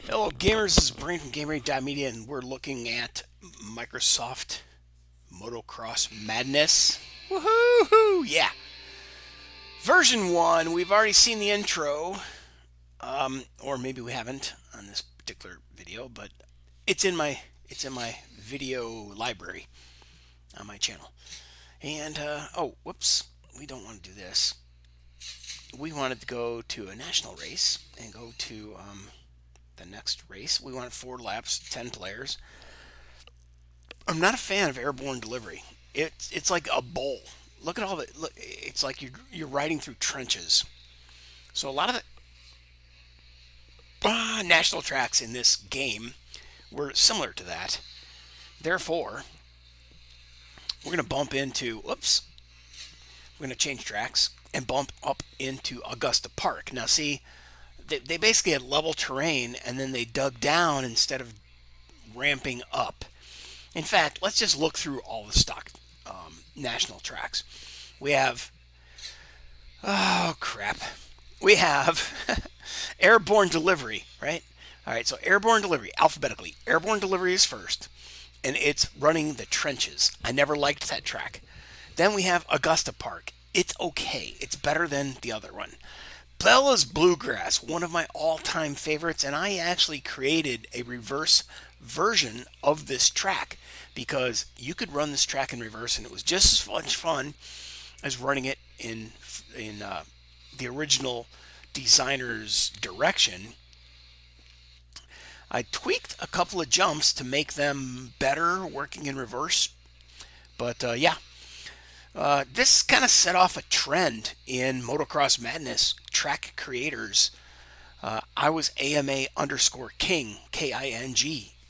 Hello, gamers. This is Brain from GameBrainMedia, and we're looking at Microsoft Motocross Madness. Woohoo! Yeah, version one. We've already seen the intro, or maybe we haven't on this particular video, but it's in my video library on my channel. And oh, whoops, we don't want to do this. We wanted to go to a national race and go to the next race. We wanted 4 laps, 10 players. I'm not a fan of airborne delivery. It's like a bowl. Look at all the look. It's like you're riding through trenches. So a lot of the national tracks in this game were similar to that. Therefore, we're going to bump into. Whoops. We're going to change tracks and bump up into Augusta Park. Now, see, they basically had level terrain and then they dug down instead of ramping up. In fact, let's just look through all the stock national tracks. We have, oh crap, we have airborne delivery, right? All right, so airborne delivery, alphabetically. Airborne delivery is first, and it's running the trenches. I never liked that track. Then we have Augusta Park. It's okay. It's better than the other one. Bella's Bluegrass, one of my all-time favorites, and I actually created a reverse version of this track because you could run this track in reverse, and it was just as much fun as running it in the original designer's direction. I tweaked a couple of jumps to make them better working in reverse, but yeah, this kind of set off a trend in motocross madness track creators. I was AMA underscore King, King,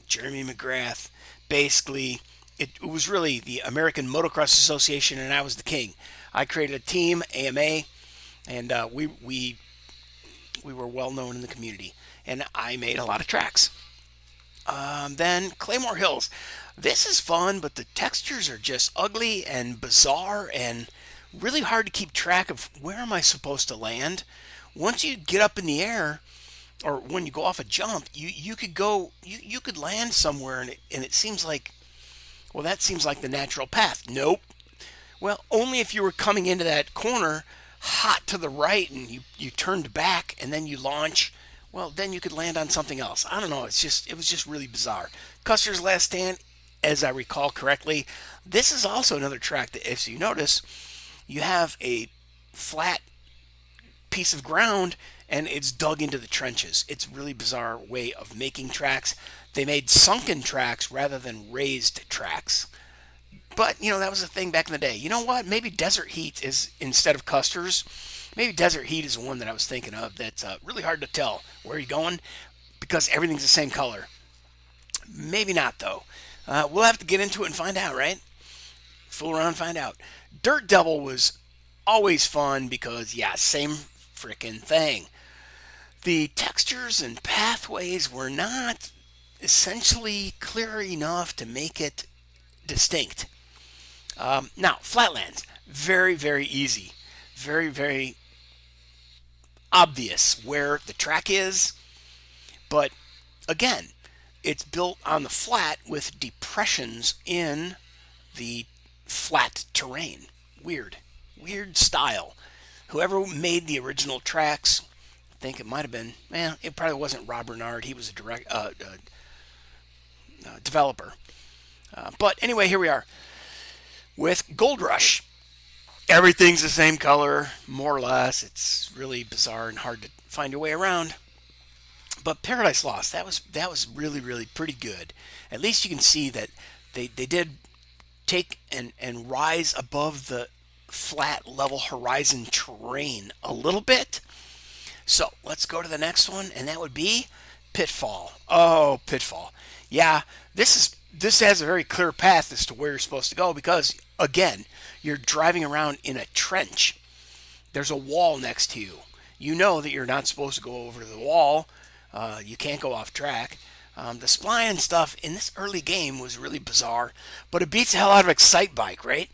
Jeremy McGrath. Basically, it was really the American Motocross Association, and I was the king. I created a team, AMA, and we were well known in the community, and I made a lot of tracks. Then Claymore Hills. This is fun, but the textures are just ugly and bizarre and really hard to keep track of where am I supposed to land. Once you get up in the air, or when you go off a jump, you could land somewhere and it seems like, well, that seems like the natural path. Nope. Well, only if you were coming into that corner hot to the right and you turned back and then you launch. Well, then you could land on something else. I don't know. It was just really bizarre. Custer's Last Stand, as I recall correctly, this is also another track that, if you notice, you have a flat piece of ground and it's dug into the trenches. It's a really bizarre way of making tracks. They made sunken tracks rather than raised tracks. But, that was a thing back in the day. You know what? Maybe Desert Heat is, instead of Custer's, maybe Desert Heat is the one that I was thinking of that's really hard to tell where you're going because everything's the same color. Maybe not, though. We'll have to get into it and find out, right? Fool around and find out. Dirt Devil was always fun because, yeah, same frickin' thing. The textures and pathways were not essentially clear enough to make it distinct. Now, Flatlands, very, very easy. Very, very obvious where the track is. But again, it's built on the flat with depressions in the flat terrain. Weird. Weird style. Whoever made the original tracks, I think it might have been, it probably wasn't Rob Bernard. He was a developer. But anyway, here we are with Gold Rush. Everything's the same color, more or less. It's really bizarre and hard to find your way around. But Paradise Lost, that was really, really pretty good. At least you can see that they did take and rise above the flat level horizon terrain a little bit. So let's go to the next one, and that would be Pitfall. Oh, Pitfall. Yeah, this has a very clear path as to where you're supposed to go because, again, you're driving around in a trench. There's a wall next to you. You know that you're not supposed to go over the wall. You can't go off track. The spline stuff in this early game was really bizarre, but it beats the hell out of Excite Bike, right?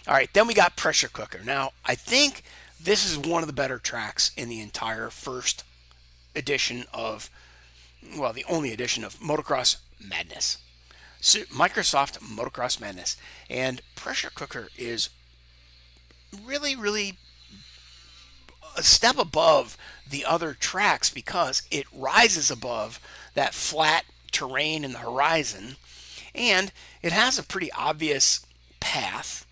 All right, then we got Pressure Cooker. Now, I think this is one of the better tracks in the entire first edition of well, the only edition of Motocross Madness. Microsoft Motocross Madness. And Pressure Cooker is really, really a step above the other tracks because it rises above that flat terrain in the horizon, and it has a pretty obvious path.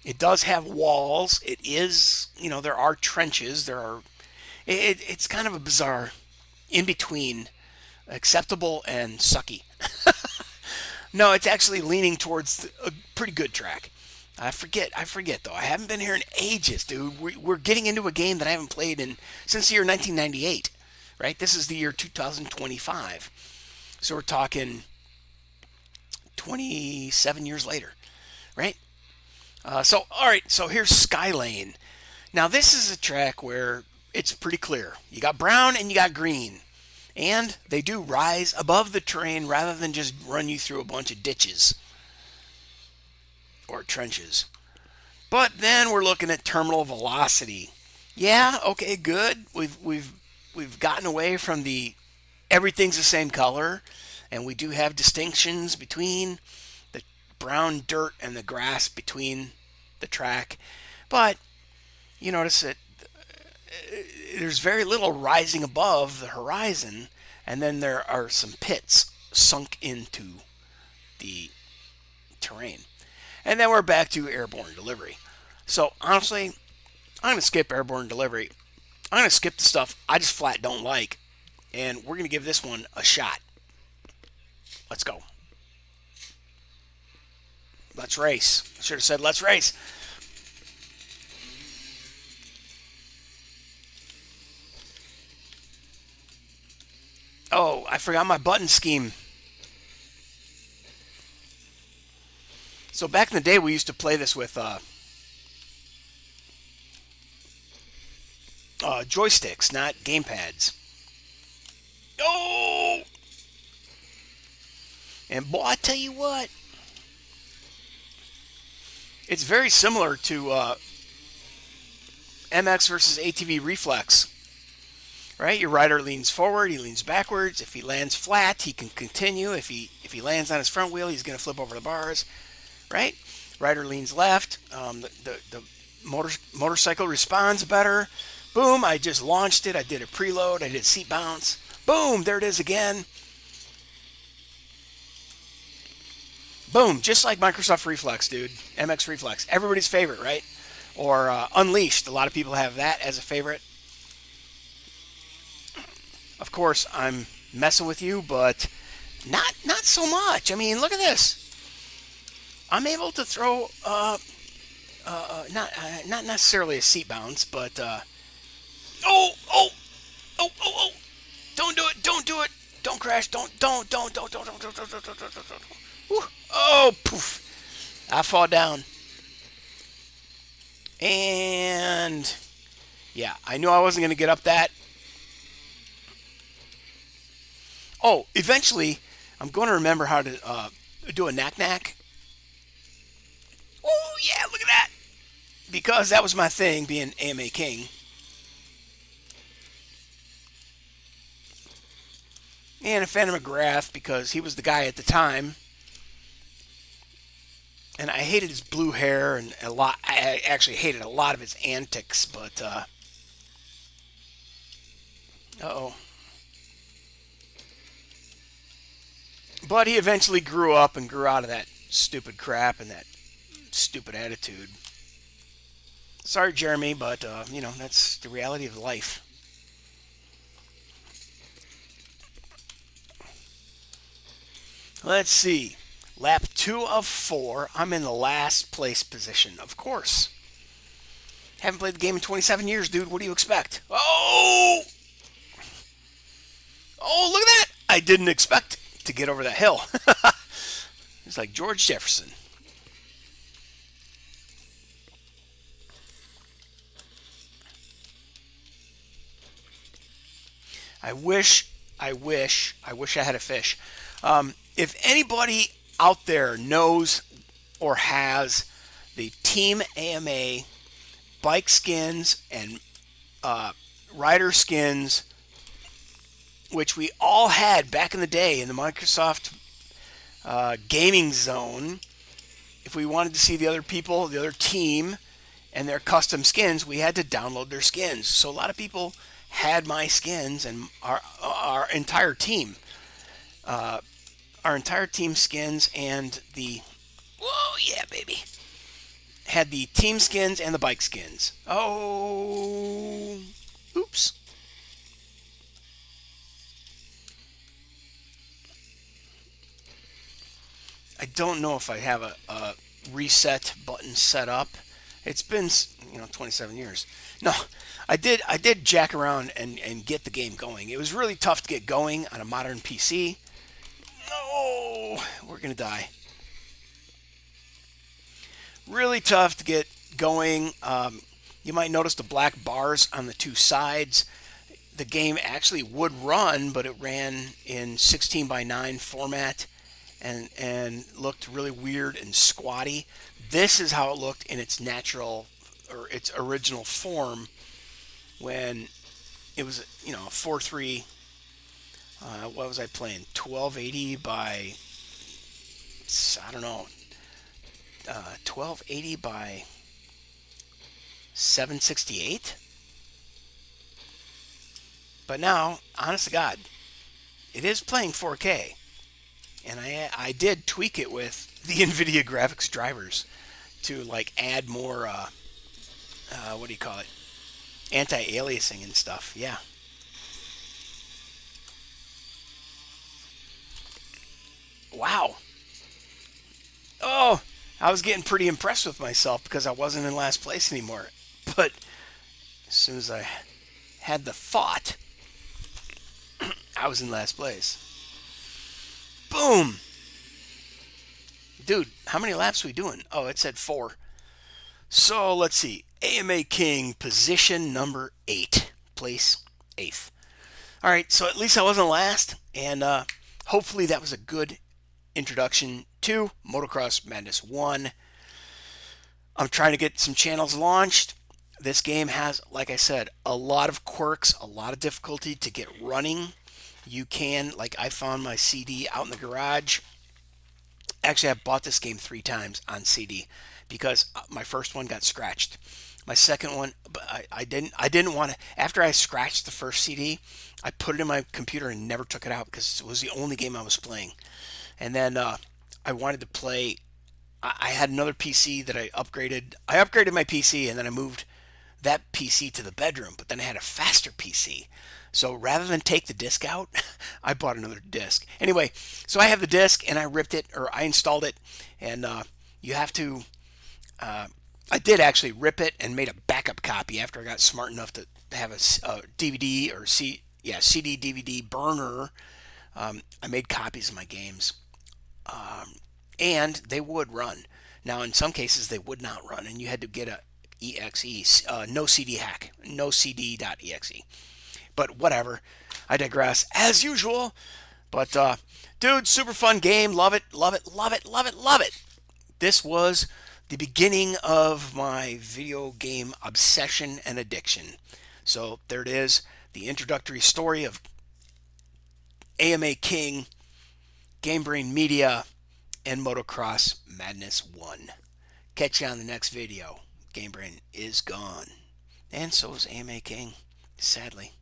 It does have walls. It is, there are trenches. It's kind of a bizarre in between acceptable and sucky. No, it's actually leaning towards a pretty good track. I forget though. I haven't been here in ages, dude. We're getting into a game that I haven't played since the year 1998, right? This is the year 2025. So we're talking 27 years later, right? All right, so here's Skylane. Now, this is a track where it's pretty clear. You got brown and you got green. And they do rise above the terrain rather than just run you through a bunch of ditches or trenches. But then we're looking at terminal velocity. Yeah, okay, good. We've gotten away from the everything's the same color, and we do have distinctions between the brown dirt and the grass between the track. But you notice that there's very little rising above the horizon, and then there are some pits sunk into the terrain. And then we're back to airborne delivery. So honestly, I'm going to skip airborne delivery. I'm going to skip the stuff I just flat don't like, and we're going to give this one a shot. Let's go. Let's race. I should have said let's race. Oh, I forgot my button scheme. So back in the day, we used to play this with joysticks, not gamepads. Oh! And boy, I tell you what, it's very similar to MX versus ATV Reflex. Right? Your rider leans forward, he leans backwards. If he lands flat, he can continue. If he lands on his front wheel, he's going to flip over the bars. Right? Rider leans left. The motorcycle responds better. Boom, I just launched it. I did a preload. I did seat bounce. Boom, there it is again. Boom, just like Microsoft Reflex, dude. MX Reflex. Everybody's favorite, right? Or Unleashed. A lot of people have that as a favorite. Of course, I'm messing with you, but not so much. I mean, look at this. I'm able to throw not necessarily a seat bounce, but oh! Don't do it! Don't do it! Don't crash! Don't. Woo. Oh, poof! I fall down, and yeah, I knew I wasn't going to get up that. Oh, eventually, I'm going to remember how to do a knack-knack. Oh, yeah, look at that. Because that was my thing, being AMA King. And a Phantom McGrath, because he was the guy at the time. And I hated his blue hair and a lot. I actually hated a lot of his antics, but uh-oh. But he eventually grew up and grew out of that stupid crap and that stupid attitude. Sorry, Jeremy, but, that's the reality of life. Let's see. Lap 2 of 4. I'm in the last place position, of course. Haven't played the game in 27 years, dude. What do you expect? Oh! Oh, look at that! I didn't expect to get over that hill. It's like George Jefferson. I wish I had a fish. If anybody out there knows or has the Team AMA bike skins and rider skins which we all had back in the day in the Microsoft gaming zone. If we wanted to see the other people, the other team, and their custom skins, we had to download their skins. So a lot of people had my skins and our entire team. Our entire team skins and the... Whoa, yeah, baby. Had the team skins and the bike skins. Oh, oops. I don't know if I have a reset button set up. It's been 27 years. No, I did jack around and get the game going. It was really tough to get going on a modern PC. No, we're gonna die. Really tough to get going. You might notice the black bars on the two sides. The game actually would run, but it ran in 16:9 format and looked really weird and squatty. This is how it looked in its natural or its original form when it was, 4:3. What was I playing? 1280 by, I don't know, 1280 by 768. But now, honest to God, it is playing 4K. And I did tweak it with the NVIDIA graphics drivers to add more, what do you call it? Anti-aliasing and stuff. Yeah. Wow. Oh, I was getting pretty impressed with myself because I wasn't in last place anymore. But as soon as I had the thought, I was in last place. Boom! Dude, how many laps are we doing? Oh, it said 4. So, let's see. AMA King, position number 8. Place 8th. Alright, so at least I wasn't last. And hopefully that was a good introduction to Motocross Madness 1. I'm trying to get some channels launched. This game has, like I said, a lot of quirks, a lot of difficulty to get running. You can, I found my CD out in the garage. Actually, I bought this game 3 times on CD because my first one got scratched. My second one, I didn't want to. After I scratched the first CD, I put it in my computer and never took it out because it was the only game I was playing. And then I wanted to play. I had another PC that I upgraded. I upgraded my PC and then I moved that PC to the bedroom. But then I had a faster PC. So rather than take the disc out, I bought another disc. Anyway, so I have the disc and I ripped it, or I installed it, and you have to. I did actually rip it and made a backup copy after I got smart enough to have a DVD or CD DVD burner. I made copies of my games, and they would run. Now, in some cases, they would not run, and you had to get a exe, no CD hack, no CD.exe. But whatever, I digress as usual. But dude, super fun game. Love it, love it, love it, love it, love it. This was the beginning of my video game obsession and addiction. So there it is, the introductory story of AMA King, Game Brain Media, and Motocross Madness 1. Catch you on the next video. Game Brain is gone. And so is AMA King, sadly.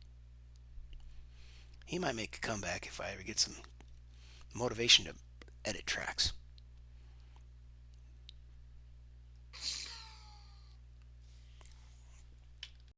He might make a comeback if I ever get some motivation to edit tracks.